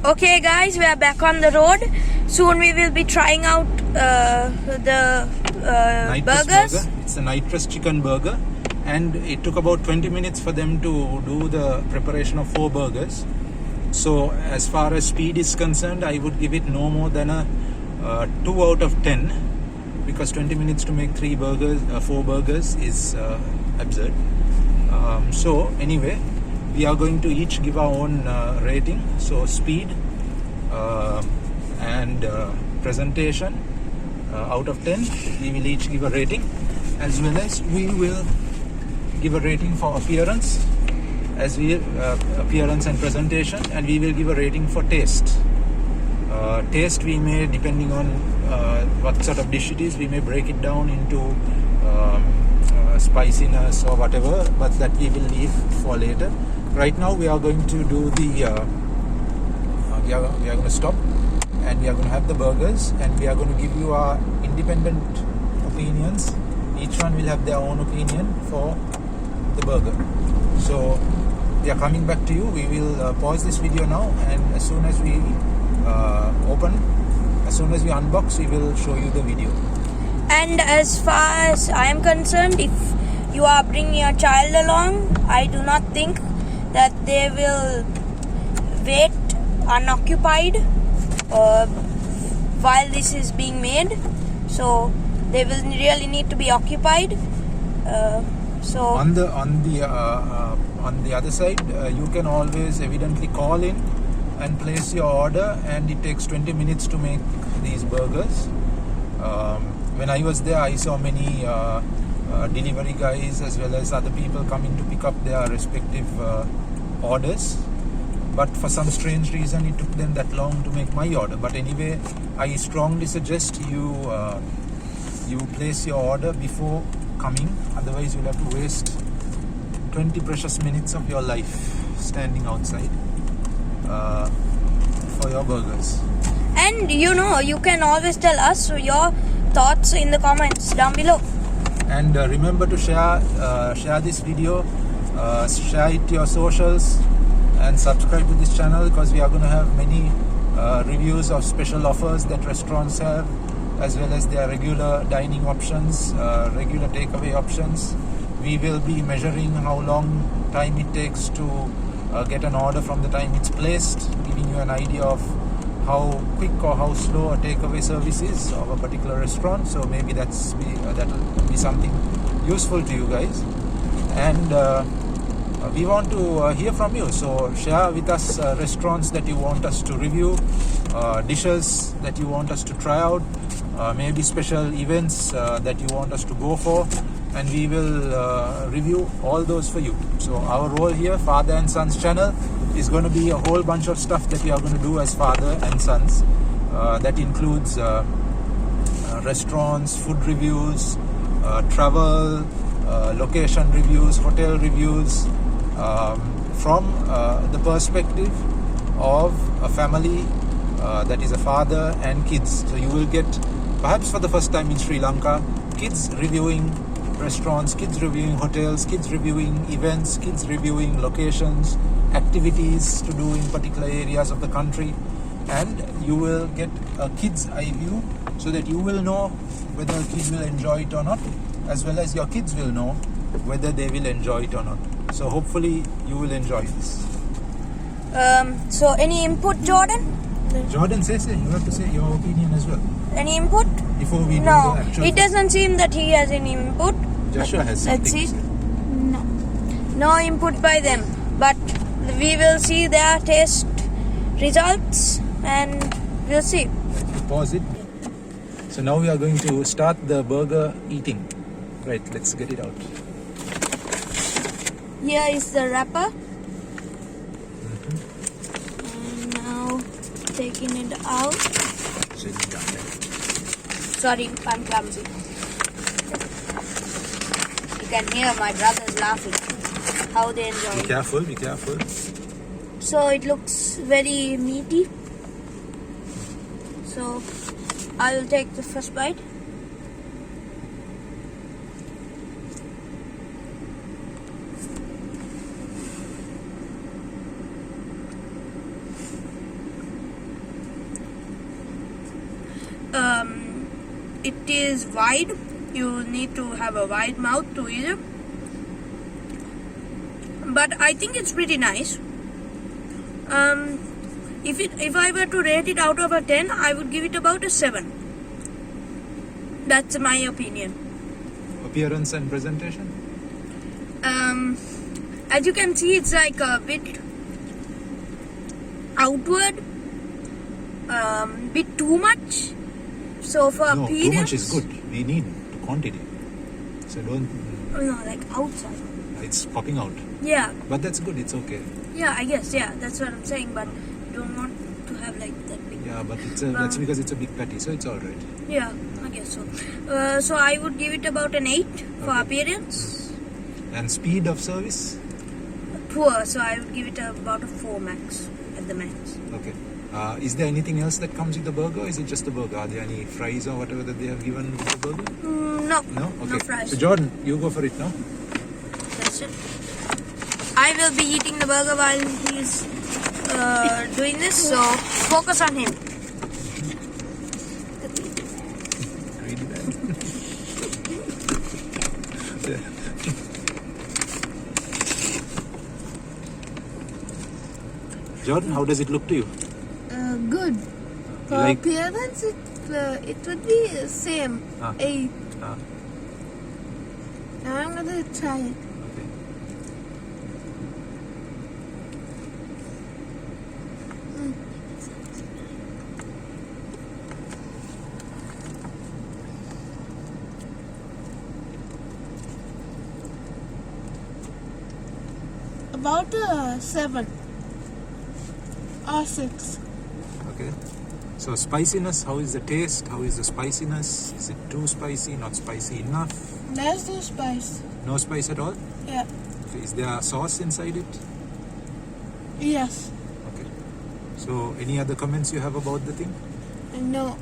Okay guys, we are back on the road. Soon we will be trying out the burgers. Burger. It's a nitrous chicken burger, and it took about 20 minutes for them to do the preparation of 4 burgers. So as far as speed is concerned, I would give it no more than a 2 out of 10, because 20 minutes to make 4 burgers is absurd. So anyway, we are going to each give our own rating. So speed and presentation, out of 10 we will each give a rating, as well as we will give a rating for appearance, appearance and presentation, and we will give a rating for taste. Taste, we may, depending on what sort of dish it is, we may break it down into spiciness or whatever, but that we will leave for later. Right now we are going to do the we are going to stop, and we are going to have the burgers, and we are going to give you our independent opinions. Each one will have their own opinion for the burger. So we are coming back to you. We will pause this video now, and as soon as we unbox, we will show you the video. And as far as I am concerned, if you are bringing your child along, I do not think that they will wait unoccupied while this is being made. So they will really need to be occupied. So on the other side, you can always evidently call in and place your order, and it takes 20 minutes to make these burgers. When I was there, I saw many delivery guys as well as other people coming to pick up their respective orders, but for some strange reason it took them that long to make my order. But anyway, I strongly suggest you place your order before coming, otherwise you'll have to waste 20 precious minutes of your life standing outside for your burgers. And you can always tell us your thoughts in the comments down below. And remember to share this video, share it to your socials, and subscribe to this channel, because we are going to have many reviews of special offers that restaurants have, as well as their regular dining options, regular takeaway options. We will be measuring how long time it takes to get an order from the time it's placed, giving you an idea of how quick or how slow a takeaway service is of a particular restaurant. So maybe that'll be something useful to you guys. And we want to hear from you, so share with us restaurants that you want us to review, dishes that you want us to try out, maybe special events that you want us to go for, and we will review all those for you. So our role here, Father and Sons channel, is going to be a whole bunch of stuff that we are going to do as father and sons. That includes restaurants, food reviews, travel, location reviews, hotel reviews, from the perspective of a family that is a father and kids. So you will get, perhaps for the first time in Sri Lanka, kids reviewing restaurants, kids reviewing hotels, kids reviewing events, kids reviewing locations, activities to do in particular areas of the country. And you will get a kid's eye view, so that you will know whether a kid will enjoy it or not, as well as your kids will know whether they will enjoy it or not. So hopefully you will enjoy this. So any input, Jordan? Jordan, you have to say your opinion as well. Any input? Before we No, do the actual... it doesn't seem that he has any input. Joshua has something. Let's see. No input by them, but we will see their taste results, and we'll see. Pause it. So now we are going to start the burger eating. Right, let's get it out. Here is the wrapper. And now taking it out. Sorry, I'm clumsy. You can hear my brothers laughing. How they enjoy it. Be careful, be careful. So it looks very meaty. So I will take the first bite. It is wide. You need to have a wide mouth to eat it. But I think it's pretty nice. If I were to rate it out of a 10, I would give it about a 7. That's my opinion. Appearance and presentation? As you can see, it's like a bit outward, bit too much. So for No, appearance, too much is good. We need quantity. So don't. No, like outside. It's popping out. Yeah, But that's good. It's okay. yeah, I guess, yeah, that's what I'm saying. But you don't want to have like that big. Yeah, but that's because it's a big patty, so it's all right. Yeah, I guess so. So I would give it about an 8 for Okay. appearance. And speed of service? Poor, so I would give it about a 4 max at the max. Okay. Is there anything else that comes with the burger, or is it just the burger? Are there any fries or whatever that they have given with the burger? No, No? Okay. no fries. So Jordan, you go for it now. That's it. I will be eating the burger while he's doing this, so focus on him. Greedy man. Yeah. Jordan, how does it look to you? Good. For Like- appearance, it would be same. Ah. 8. Ah, Now I'm gonna try it. okay. About 7 or 6. Okay. So spiciness, how is the taste? How is the spiciness? Is it too spicy? Not spicy enough? There's no spice. No spice at all? Yeah. Okay. Is there sauce inside it? Yes. Okay. So any other comments you have about the thing? No.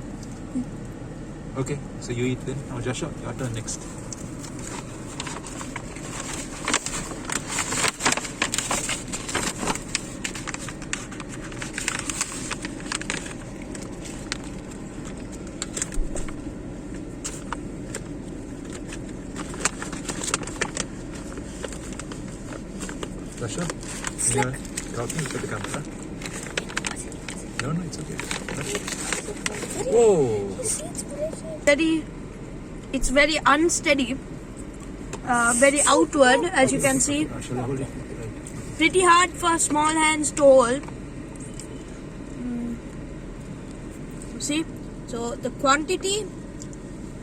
Okay. So you eat then. Now Joshua, your turn next. Joshua, you are talking to the camera. No, it's okay. Whoa! It's very unsteady, very outward, as you can see. Shall I hold it? Right. Pretty hard for small hands to hold. See, so the quantity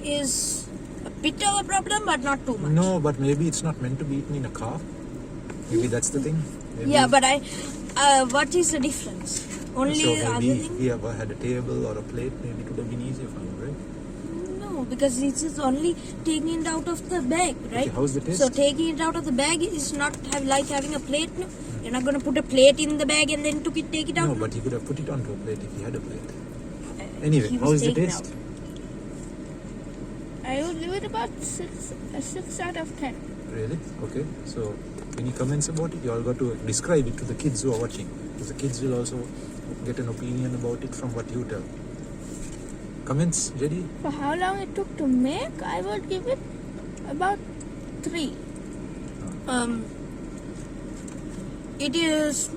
is a bit of a problem, but not too much. No, but maybe it's not meant to be eaten in a car. Maybe that's the thing. Maybe. Yeah, but what is the difference? Only So other maybe thing? we ever had a table or a plate, maybe it would have been easier for you, right? No, because it's just only taking it out of the bag, right? Okay, how's the taste? So taking it out of the bag is not like having a plate. No? You're not gonna put a plate in the bag and then take it out. No, but you could have put it onto a plate if you had a plate. Anyway, He how was is the taken taste? I would give it about 6 out of 10. Really? Okay. So, any comments about it? You all got to describe it to the kids who are watching. Because the kids will also get an opinion about it from what you tell. Comments, Jedi? For how long it took to make, I would give it about 3. It is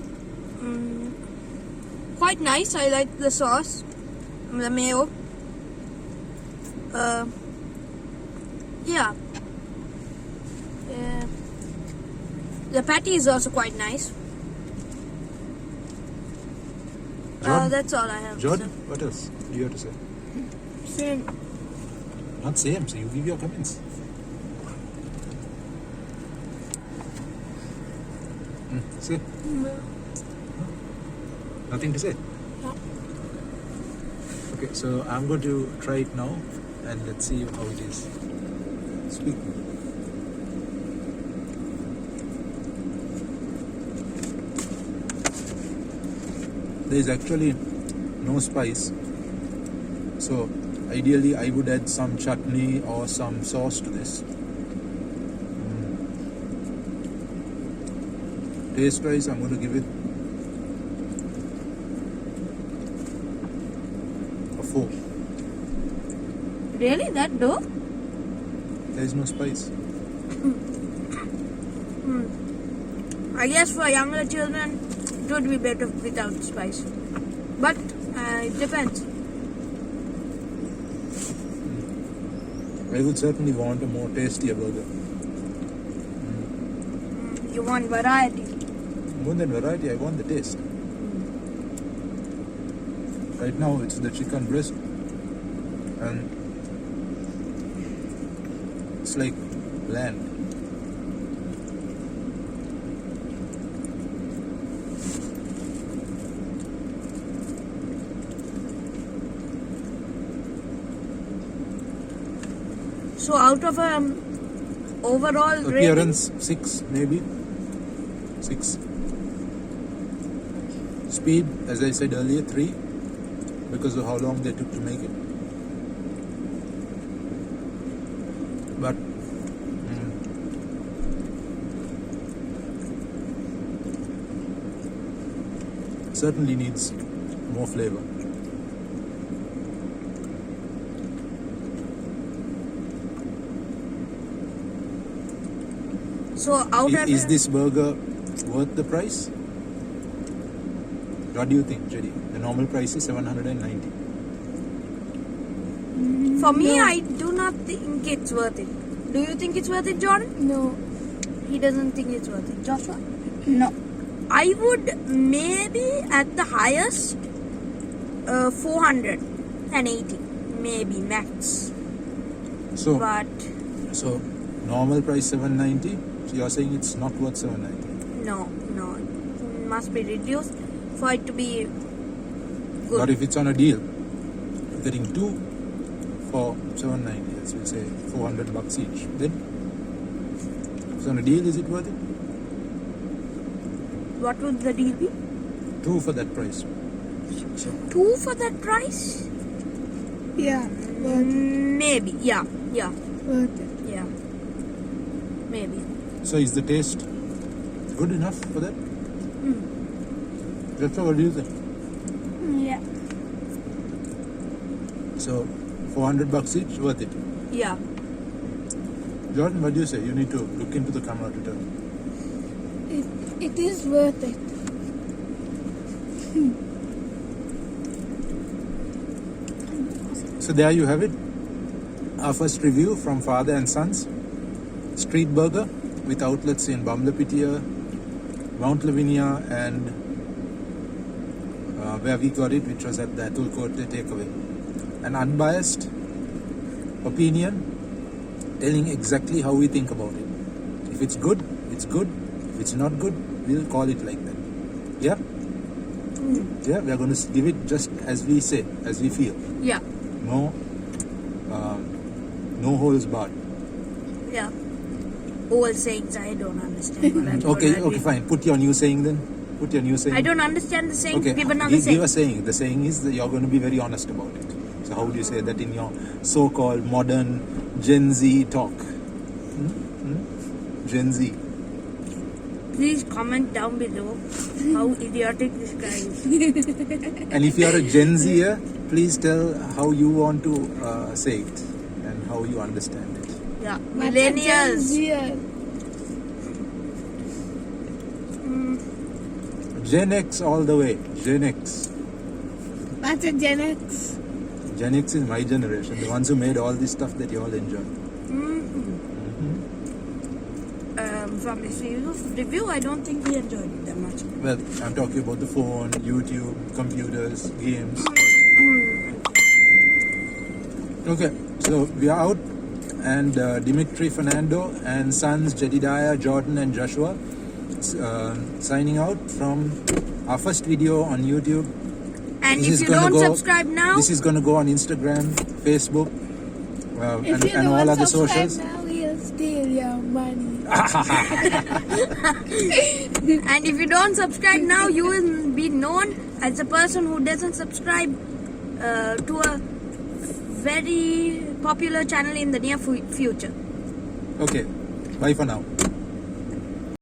quite nice. I like the sauce, the mayo. Yeah. The patty is also quite nice. Jordan? That's all I have. to Jordan, say. what else do you have to say? Same. Not same, so you give your comments. Say. Nothing to say? No. Okay, so I'm going to try it now and let's see how it is. Speak. There is actually no spice, so ideally I would add some chutney or some sauce to this. Taste wise, I'm going to give it a 4. Really? That dough? There is no spice. I guess for younger children, it would be better without spice. But it depends. I would certainly want a more tastier burger. You want variety. More than variety, I want the taste. Right now, it's the chicken breast, and it's like bland. So out of overall Appearance 6 maybe 6. Speed, as I said earlier, 3 because of how long they took to make it. But certainly needs more flavor. So out of Is this burger worth the price? What do you think, Jerry? The normal price is $790. for me, I do not think it's worth it. Do you think it's worth it, Jordan? No. He doesn't think it's worth it. Joshua? No. I would maybe at the highest 480, maybe max. So normal price $790. So you're saying it's not worth $790. No, it must be reduced for it to be good. But if it's on a deal, you're getting 2 for $790. Let's say $400 each. Then, if it's on a deal, is it worth it? What would the deal be? 2 for that price. So 2 for that price? Yeah. Worth Maybe, yeah, Worth it. maybe. So is the taste good enough for that? That's what do you think? Yeah. So $400 each, worth it. Yeah. Jordan, what do you say? You need to look into the camera to tell. It is worth it. So there you have it. Our first review from Father and Sons. Street burger with outlets in Bamlapitia, Mount Lavinia, and where we got it, which was at the Atul Kote takeaway. An unbiased opinion telling exactly how we think about it. If it's good, it's good. If it's not good, we'll call it like that. Yeah? Yeah, we are going to give it just as we say, as we feel. Yeah. No holes barred. Yeah. All sayings I don't understand. But I've Okay, already- fine. Put your new saying then. Put your new saying. I don't understand the saying. Okay, Give another give saying. a saying. The saying is that you're going to be very honest about it. So how would you say that in your so-called modern Gen Z talk? Gen Z. Please comment down below how idiotic this guy is. And if you're a Gen Zer, please tell how you want to say it and how you understand it. Yeah. What's a Gen Millennials. Zer? Gen X all the way. Gen X. What's a Gen X? Gen X is my generation. The ones who made all this stuff that you all enjoy. From this review, I don't think we enjoyed it that much. Well, I'm talking about the phone, YouTube, computers, games. Okay, so we are out, and Dimitri, Fernando, and sons Jedediah, Jordan, and Joshua signing out from our first video on YouTube. And This if is you gonna don't go- subscribe now, This is going to go on Instagram, Facebook, If you and all don't other subscribe socials. now, we'll steal your money. and if you don't subscribe now, you will be known as a person who doesn't subscribe to a very popular channel in the near future. Okay, bye for now.